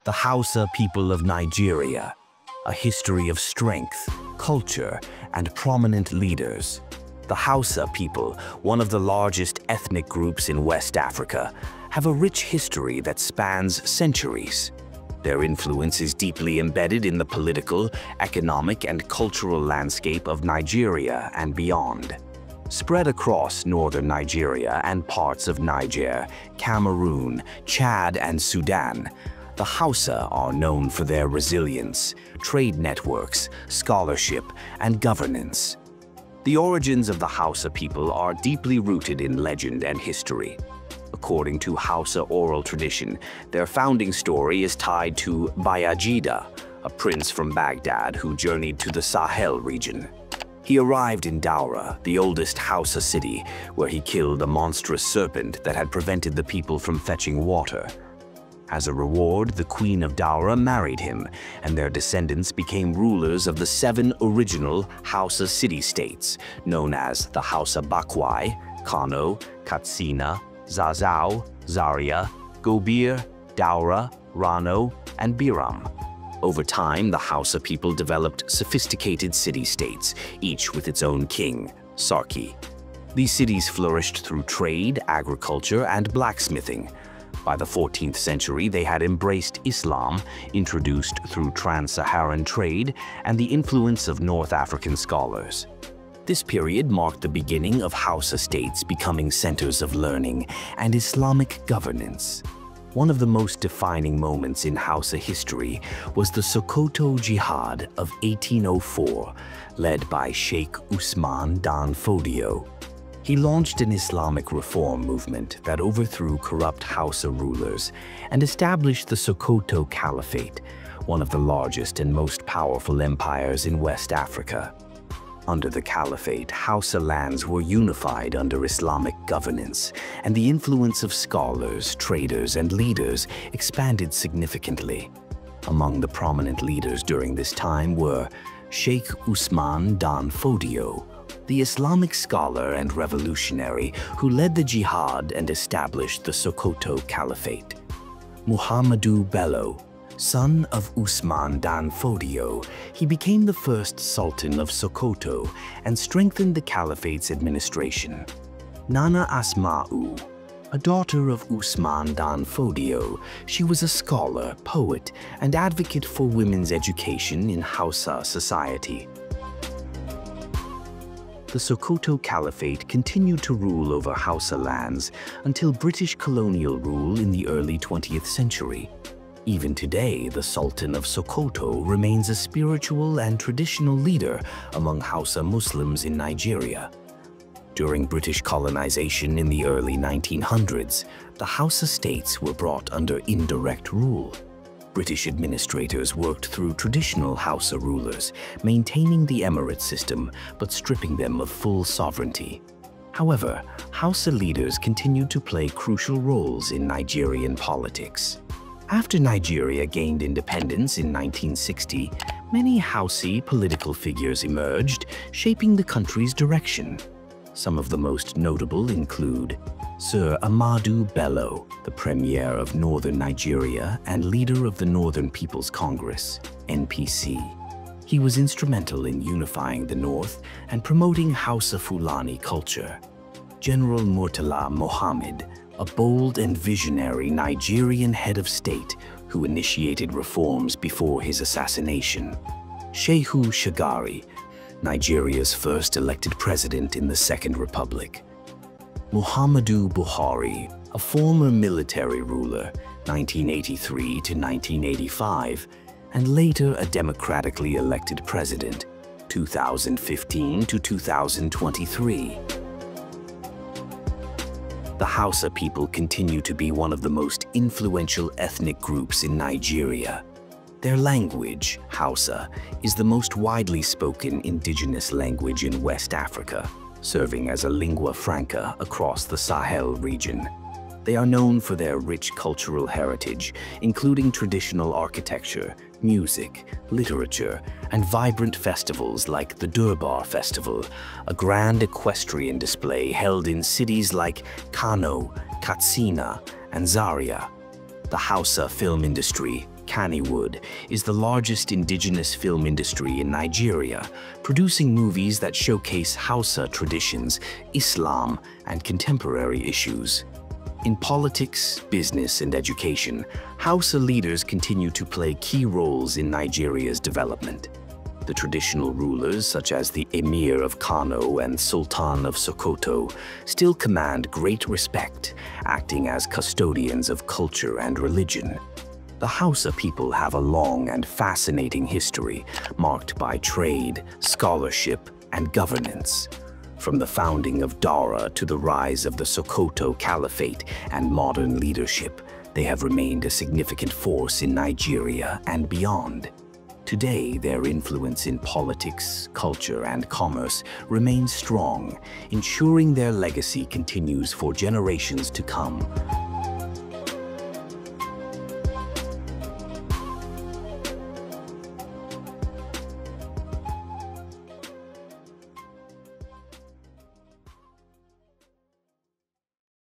The Hausa people of Nigeria, a history of strength, culture, and prominent leaders. The Hausa people, one of the largest ethnic groups in West Africa, have a rich history that spans centuries. Their influence is deeply embedded in the political, economic, and cultural landscape of Nigeria and beyond. Spread across northern Nigeria and parts of Niger, Cameroon, Chad, and Sudan, the Hausa are known for their resilience, trade networks, scholarship, and governance. The origins of the Hausa people are deeply rooted in legend and history. According to Hausa oral tradition, their founding story is tied to Bayajida, a prince from Baghdad who journeyed to the Sahel region. He arrived in Daura, the oldest Hausa city, where he killed a monstrous serpent that had prevented the people from fetching water. As a reward, the Queen of Daura married him, and their descendants became rulers of the 7 original Hausa city-states, known as the Hausa Bakwai, Kano, Katsina, Zazau, Zaria, Gobir, Daura, Rano, and Biram. Over time, the Hausa people developed sophisticated city-states, each with its own king, Sarki. These cities flourished through trade, agriculture, and blacksmithing. By the 14th century, they had embraced Islam, introduced through trans-Saharan trade, and the influence of North African scholars. This period marked the beginning of Hausa states becoming centers of learning and Islamic governance. One of the most defining moments in Hausa history was the Sokoto Jihad of 1804, led by Sheikh Usman dan Fodio. He launched an Islamic reform movement that overthrew corrupt Hausa rulers and established the Sokoto Caliphate, one of the largest and most powerful empires in West Africa. Under the Caliphate, Hausa lands were unified under Islamic governance, and the influence of scholars, traders, and leaders expanded significantly. Among the prominent leaders during this time were Sheikh Usman dan Fodio, the Islamic scholar and revolutionary who led the jihad and established the Sokoto Caliphate; Muhammadu Bello, son of Usman dan Fodio, he became the first Sultan of Sokoto and strengthened the Caliphate's administration; Nana Asma'u, a daughter of Usman dan Fodio, she was a scholar, poet, and advocate for women's education in Hausa society. The Sokoto Caliphate continued to rule over Hausa lands until British colonial rule in the early 20th century. Even today, the Sultan of Sokoto remains a spiritual and traditional leader among Hausa Muslims in Nigeria. During British colonization in the early 1900s, the Hausa states were brought under indirect rule. British administrators worked through traditional Hausa rulers, maintaining the emirate system but stripping them of full sovereignty. However, Hausa leaders continued to play crucial roles in Nigerian politics. After Nigeria gained independence in 1960, many Hausa political figures emerged, shaping the country's direction. Some of the most notable include Sir Ahmadu Bello, the Premier of Northern Nigeria and leader of the Northern People's Congress, NPC. He was instrumental in unifying the North and promoting Hausa Fulani culture. General Murtala Mohammed, a bold and visionary Nigerian head of state who initiated reforms before his assassination. Shehu Shagari, Nigeria's first elected president in the Second Republic. Muhammadu Buhari, a former military ruler, 1983 to 1985, and later a democratically elected president, 2015 to 2023. The Hausa people continue to be one of the most influential ethnic groups in Nigeria. Their language, Hausa, is the most widely spoken indigenous language in West Africa, serving as a lingua franca across the Sahel region. They are known for their rich cultural heritage, including traditional architecture, music, literature, and vibrant festivals like the Durbar Festival, a grand equestrian display held in cities like Kano, Katsina, and Zaria. The Hausa film industry, Kannywood is the largest indigenous film industry in Nigeria, producing movies that showcase Hausa traditions, Islam, and contemporary issues. In politics, business, and education, Hausa leaders continue to play key roles in Nigeria's development. The traditional rulers, such as the Emir of Kano and Sultan of Sokoto, still command great respect, acting as custodians of culture and religion. The Hausa people have a long and fascinating history, marked by trade, scholarship, and governance. From the founding of Dara to the rise of the Sokoto Caliphate and modern leadership, they have remained a significant force in Nigeria and beyond. Today, their influence in politics, culture, and commerce remains strong, ensuring their legacy continues for generations to come.